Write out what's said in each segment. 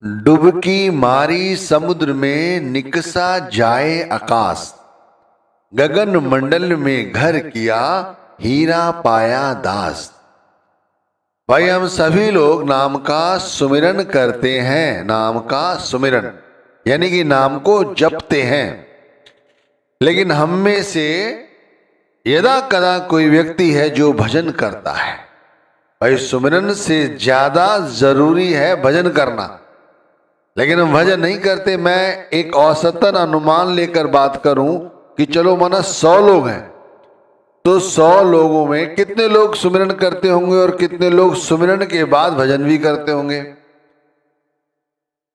डुबकी मारी समुद्र में निकसा जाए आकाश, गगन मंडल में घर किया हीरा पाया दास। भाई हम सभी लोग नाम का सुमिरन करते हैं, नाम का सुमिरन यानी कि नाम को जपते हैं। लेकिन हम में से यदा कदा कोई व्यक्ति है जो भजन करता है। भाई सुमिरन से ज्यादा जरूरी है भजन करना, लेकिन हम भजन नहीं करते। मैं एक औसतन अनुमान लेकर बात करूं कि चलो माना 100 लोग हैं, तो 100 लोगों में कितने लोग सुमिरन करते होंगे और कितने लोग सुमिरन के बाद भजन भी करते होंगे।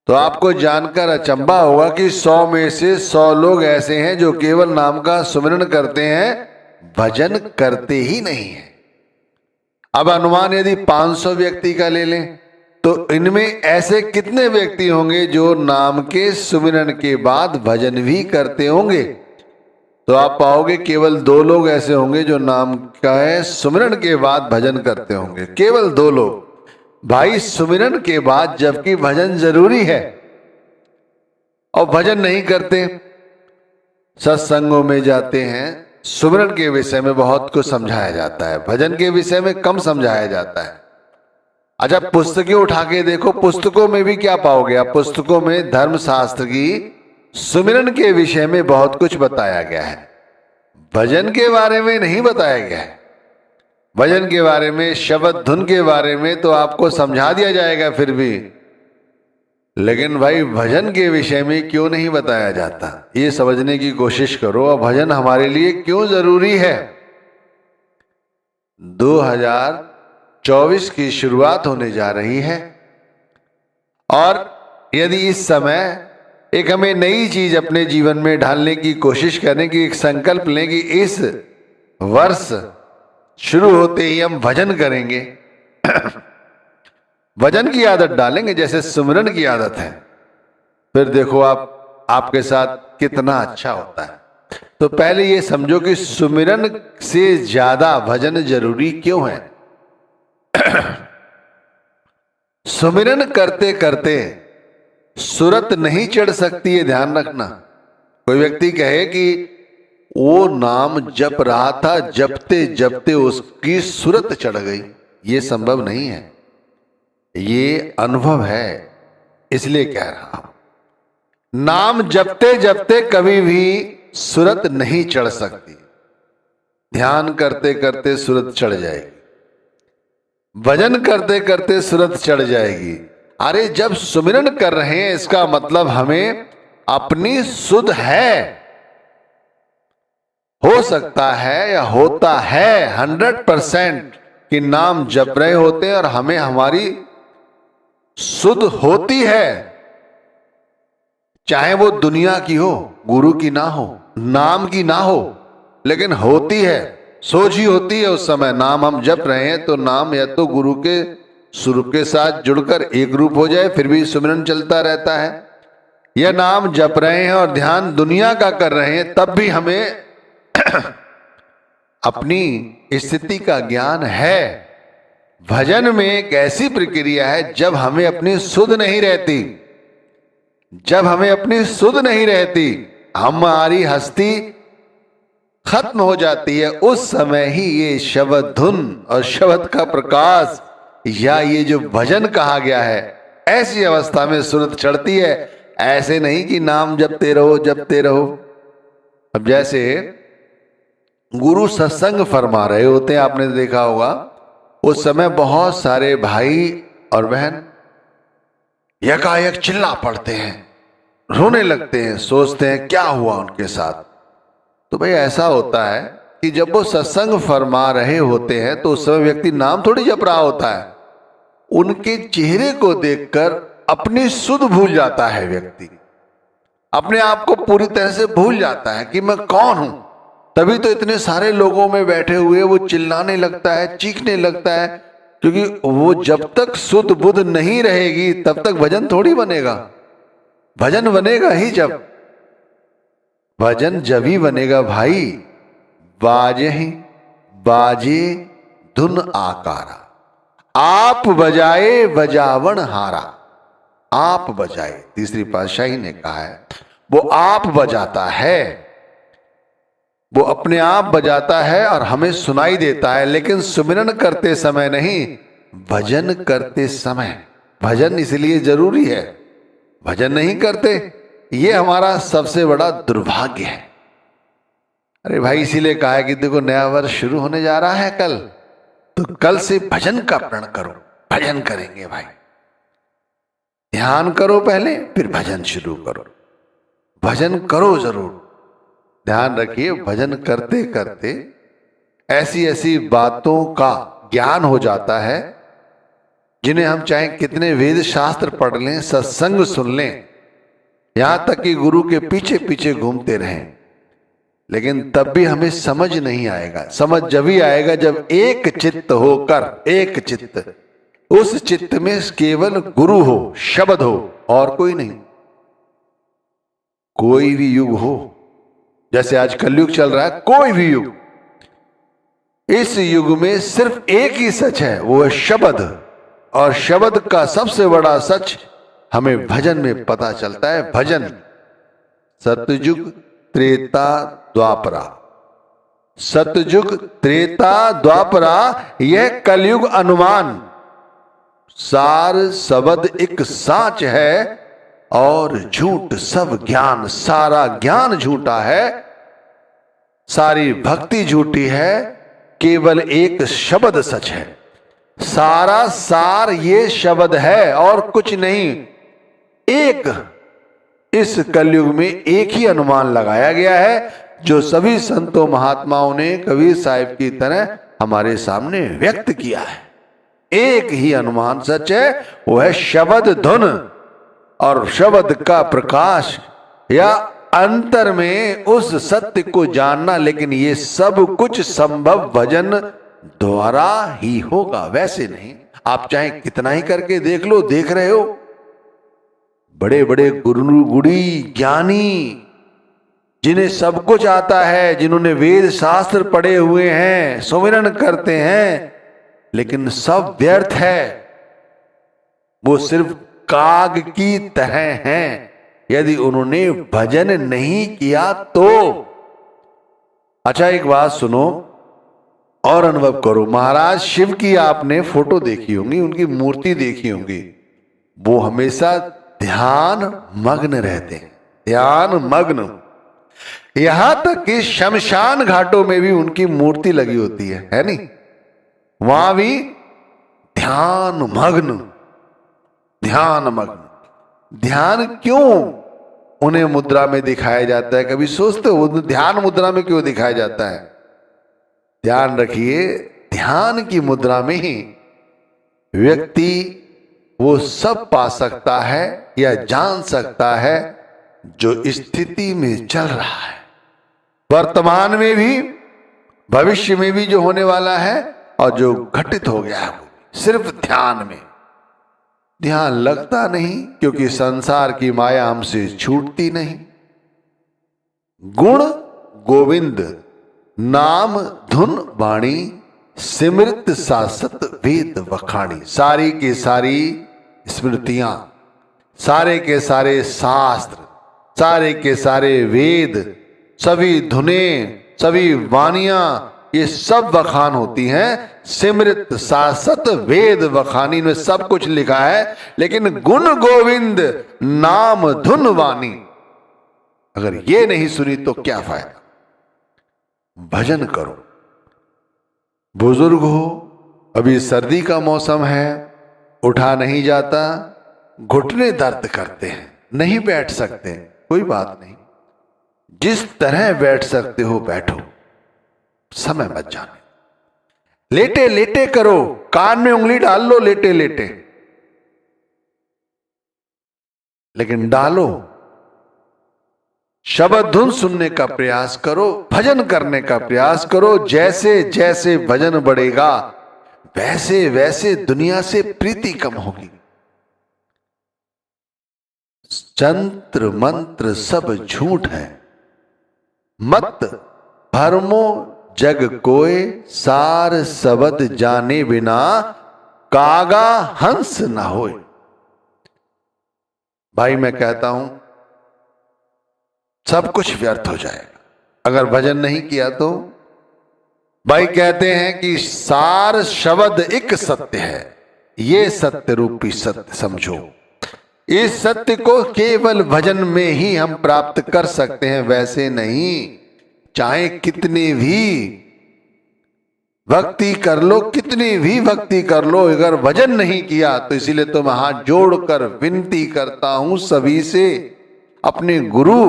तो आपको जानकर अचंभा होगा कि 100 में से 100 लोग ऐसे हैं जो केवल नाम का सुमिरन करते हैं, भजन करते ही नहीं है। अब अनुमान यदि 500 व्यक्ति का ले लें तो इनमें ऐसे कितने व्यक्ति होंगे जो नाम के सुमिरन के बाद भजन भी करते होंगे। तो आप पाओगे केवल 2 लोग ऐसे होंगे जो नाम का है सुमिरन के बाद भजन करते होंगे, केवल 2 लोग। भाई सुमिरन के बाद जबकि भजन जरूरी है और भजन नहीं करते, सत्संगों में जाते हैं, सुमिरन के विषय में बहुत कुछ समझाया जाता है, भजन के विषय में कम समझाया जाता है। अच्छा पुस्तकें उठा के देखो, पुस्तकों में भी क्या पाओगे आप? पुस्तकों में धर्मशास्त्र की सुमिरन के विषय में बहुत कुछ बताया गया है, भजन के बारे में नहीं बताया गया है। भजन के बारे में, शब्द धुन के बारे में तो आपको समझा दिया जाएगा फिर भी, लेकिन भाई भजन के विषय में क्यों नहीं बताया जाता, ये समझने की कोशिश करो। और भजन हमारे लिए क्यों जरूरी है। 2024 की शुरुआत होने जा रही है और यदि इस समय एक हमें नई चीज अपने जीवन में ढालने की कोशिश करें कि एक संकल्प लें कि इस वर्ष शुरू होते ही हम भजन करेंगे, भजन की आदत डालेंगे जैसे सुमिरन की आदत है, फिर देखो आप आपके साथ कितना अच्छा होता है। तो पहले ये समझो कि सुमिरन से ज्यादा भजन जरूरी क्यों है। सुमिरन करते करते सुरत नहीं चढ़ सकती है, ध्यान रखना। कोई व्यक्ति कहे कि वो नाम जप रहा था, जपते जपते उसकी सुरत चढ़ गई, ये संभव नहीं है, ये अनुभव है, इसलिए कह रहा हूं। नाम जपते जपते कभी भी सुरत नहीं चढ़ सकती, ध्यान करते करते सुरत चढ़ जाएगी, भजन करते करते सुरत चढ़ जाएगी। अरे जब सुमिरन कर रहे हैं इसका मतलब हमें अपनी सुध है, हो सकता है या होता है 100% कि नाम जप रहे होते हैं और हमें हमारी सुध होती है, चाहे वो दुनिया की हो, गुरु की ना हो, नाम की ना हो, लेकिन होती है, सोच ही होती है। उस समय नाम हम जप रहे हैं तो नाम या तो गुरु के स्वरूप के साथ जुड़कर एक रूप हो जाए, फिर भी सुमिरन चलता रहता है, या नाम जप रहे हैं और ध्यान दुनिया का कर रहे हैं तब भी हमें अपनी स्थिति का ज्ञान है। भजन में एक ऐसी प्रक्रिया है जब हमें अपनी सुध नहीं रहती, जब हमें अपनी सुध नहीं रहती, हमारी हस्ती खत्म हो जाती है, उस समय ही ये शब्द धुन और शब्द का प्रकाश या ये जो भजन कहा गया है, ऐसी अवस्था में सुरत चढ़ती है। ऐसे नहीं कि नाम जपते रहो जपते रहो। अब जैसे गुरु सत्संग फरमा रहे होते हैं, आपने देखा होगा, उस समय बहुत सारे भाई और बहन यकायक चिल्ला पड़ते हैं, रोने लगते हैं, सोचते हैं क्या हुआ उनके साथ। तो भाई ऐसा होता है कि जब वो सत्संग फरमा रहे होते हैं तो उस समय व्यक्ति नाम थोड़ी जप रहा होता है, उनके चेहरे को देखकर अपनी सुध भूल जाता है व्यक्ति, अपने आप को पूरी तरह से भूल जाता है कि मैं कौन हूं। तभी तो इतने सारे लोगों में बैठे हुए वो चिल्लाने लगता है, चीखने लगता है, क्योंकि वो जब तक सुध बुध नहीं रहेगी तब तक भजन थोड़ी बनेगा। भजन बनेगा ही जब, भजन जब ही बनेगा भाई, बाजे बाजे धुन आकारा, आप बजाए बजावन हारा। आप बजाए। तीसरी पातशाही ने कहा है वो आप बजाता है, वो अपने आप बजाता है और हमें सुनाई देता है, लेकिन सुमिरन करते समय नहीं, भजन करते समय। भजन इसलिए जरूरी है, भजन नहीं करते ये हमारा सबसे बड़ा दुर्भाग्य है। अरे भाई इसीलिए कहा है कि देखो नया वर्ष शुरू होने जा रहा है कल, तो कल से भजन का प्रण करो। भजन करेंगे भाई, ध्यान करो पहले, फिर भजन शुरू करो। भजन करो जरूर। ध्यान रखिए भजन करते करते ऐसी ऐसी बातों का ज्ञान हो जाता है जिन्हें हम चाहे कितने वेद शास्त्र पढ़ लें, सत्संग सुन लें, यहां तक कि गुरु के पीछे पीछे घूमते रहें, लेकिन तब भी हमें समझ नहीं आएगा। समझ जब ही आएगा जब एक चित्त होकर, एक चित्त, उस चित्त में केवल गुरु हो, शब्द हो, और कोई नहीं। कोई भी युग हो, जैसे आज कलयुग चल रहा है, कोई भी युग, इस युग में सिर्फ एक ही सच है, वो है शब्द। और शब्द का सबसे बड़ा सच हमें भजन में पता चलता है। भजन सतयुग त्रेता द्वापरा, सतयुग त्रेता द्वापरा, यह कलयुग अनुमान। सार शब्द एक साच है और झूठ सब ज्ञान। सारा ज्ञान झूठा है, सारी भक्ति झूठी है, केवल एक शब्द सच है। सारा सार ये शब्द है और कुछ नहीं। एक, इस कलयुग में एक ही अनुमान लगाया गया है जो सभी संतों महात्माओं ने कबीर साहिब की तरह हमारे सामने व्यक्त किया है। एक ही अनुमान सच है, वो है शब्द धुन और शब्द का प्रकाश या अंतर में उस सत्य को जानना। लेकिन ये सब कुछ संभव भजन द्वारा ही होगा, वैसे नहीं। आप चाहे कितना ही करके देख लो, देख रहे हो बड़े बड़े गुरु गुड़ी ज्ञानी जिन्हें सब कुछ आता है, जिन्होंने वेद शास्त्र पढ़े हुए हैं, सुमिरन करते हैं, लेकिन सब व्यर्थ है। वो सिर्फ काग की तरह हैं यदि उन्होंने भजन नहीं किया तो। अच्छा एक बात सुनो और अनुभव करो। महाराज शिव की आपने फोटो देखी होंगी, उनकी मूर्ति देखी होंगी, वो हमेशा ध्यान मग्न रहते हैं, ध्यान मग्न। यहां तक कि शमशान घाटों में भी उनकी मूर्ति लगी होती है नहीं? वहां भी ध्यान मग्न, ध्यान मग्न। ध्यान क्यों उन्हें मुद्रा में दिखाया जाता है? कभी सोचते हो ध्यान मुद्रा में क्यों दिखाया जाता है? ध्यान रखिए, ध्यान की मुद्रा में ही व्यक्ति वो सब पा सकता है या जान सकता है जो स्थिति में चल रहा है, वर्तमान में भी, भविष्य में भी जो होने वाला है और जो घटित हो गया है, सिर्फ ध्यान में। ध्यान लगता नहीं क्योंकि संसार की माया हमसे छूटती नहीं। गुण गोविंद नाम धुन वाणी, सिमृत सासत वेद वखाणी। सारी की सारी स्मृतियां, सारे के सारे शास्त्र, सारे के सारे वेद, सभी धुनें, सभी वाणियां, ये सब वखान होती हैं। सिमृत सासत वेद वखानी में सब कुछ लिखा है, लेकिन गुण गोविंद नाम धुन वाणी अगर ये नहीं सुनी तो क्या फायदा? भजन करो। बुजुर्ग हो, अभी सर्दी का मौसम है, उठा नहीं जाता, घुटने दर्द करते हैं, नहीं बैठ सकते, कोई बात नहीं, जिस तरह बैठ सकते हो बैठो, समय मत जाने। लेटे लेटे करो, कान में उंगली डाल लो लेटे लेटे, लेकिन डालो। शब्द धुन सुनने का प्रयास करो, भजन करने का प्रयास करो। जैसे जैसे भजन बढ़ेगा वैसे वैसे दुनिया से प्रीति कम होगी। तंत्र मंत्र सब झूठ है, मत भरमो जग कोय, सार सबद जाने बिना कागा हंस न होए। भाई मैं कहता हूं सब कुछ व्यर्थ हो जाएगा अगर भजन नहीं किया तो। भाई कहते हैं कि सार शब्द एक सत्य है, ये सत्य रूपी सत्य समझो। इस सत्य को केवल भजन में ही हम प्राप्त कर सकते हैं, वैसे नहीं। चाहे कितनी भी भक्ति कर लो, कितनी भी भक्ति कर लो, अगर भजन नहीं किया तो इसीलिए तो मैं हाथ जोड़कर विनती करता हूं सभी से, अपने गुरु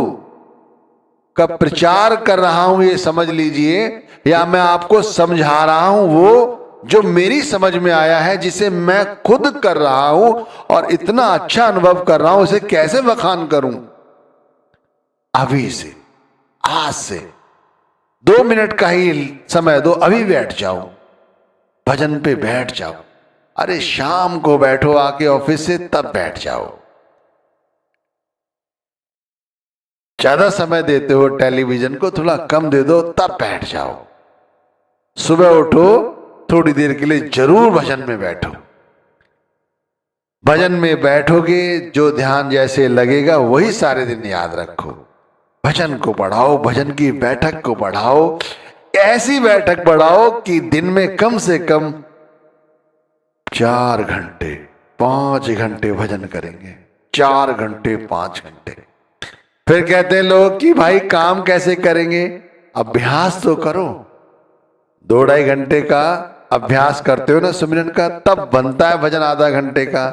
का प्रचार कर रहा हूं ये समझ लीजिए, या मैं आपको समझा रहा हूं वो जो मेरी समझ में आया है, जिसे मैं खुद कर रहा हूं और इतना अच्छा अनुभव कर रहा हूं, इसे कैसे बखान करूं। अभी से, आज से 2 मिनट का ही समय दो, अभी बैठ जाओ, भजन पे बैठ जाओ। अरे शाम को बैठो आके ऑफिस से, तब बैठ जाओ। ज्यादा समय देते हो टेलीविजन को, थोड़ा कम दे दो, तब बैठ जाओ। सुबह उठो, थोड़ी देर के लिए जरूर भजन में बैठो। भजन में बैठोगे, जो ध्यान जैसे लगेगा वही सारे दिन याद रखो। भजन को बढ़ाओ, भजन की बैठक को बढ़ाओ, ऐसी बैठक बढ़ाओ कि दिन में कम से कम 4 घंटे 5 घंटे भजन करेंगे। 4 घंटे 5 घंटे। फिर कहते हैं लोग कि भाई काम कैसे करेंगे, अभ्यास तो करो। 2-2.5 घंटे का अभ्यास करते हो ना सुमिरन का, तब बनता है भजन आधा घंटे का।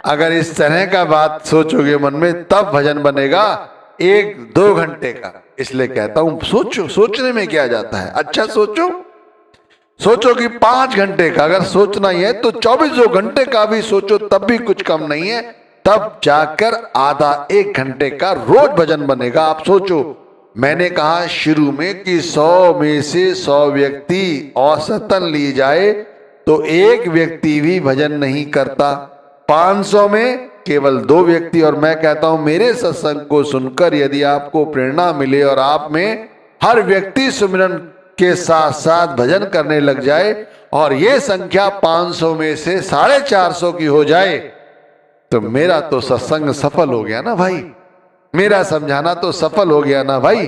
अगर इस तरह का बात सोचोगे मन में, तब भजन बनेगा 1-2 घंटे का। इसलिए कहता हूं सोचो, सोचने में क्या जाता है, अच्छा सोचो। सोचो कि 5 घंटे का अगर सोचना ही है तो 24 घंटे का भी सोचो, तब भी कुछ कम नहीं है। तब जाकर आधा 1 घंटे का रोज भजन बनेगा। आप सोचो, मैंने कहा शुरू में कि 100 में से 100 व्यक्ति औसतन ली जाए तो एक व्यक्ति भी भजन नहीं करता। 500 में केवल 2 व्यक्ति। और मैं कहता हूं मेरे सत्संग को सुनकर यदि आपको प्रेरणा मिले और आप में हर व्यक्ति सुमिरन के साथ साथ भजन करने लग जाए और ये संख्या 500 में से 450 की हो जाए, तो मेरा तो सत्संग सफल हो गया ना भाई, मेरा समझाना तो सफल हो गया ना भाई।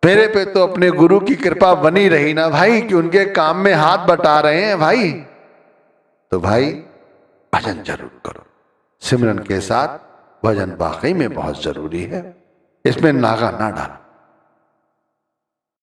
मेरे पे तो अपने गुरु की कृपा बनी रही ना भाई, कि उनके काम में हाथ बटा रहे हैं भाई। तो भाई भजन जरूर करो, सिमरन के साथ भजन वाकई में बहुत जरूरी है, इसमें नागा ना डालो।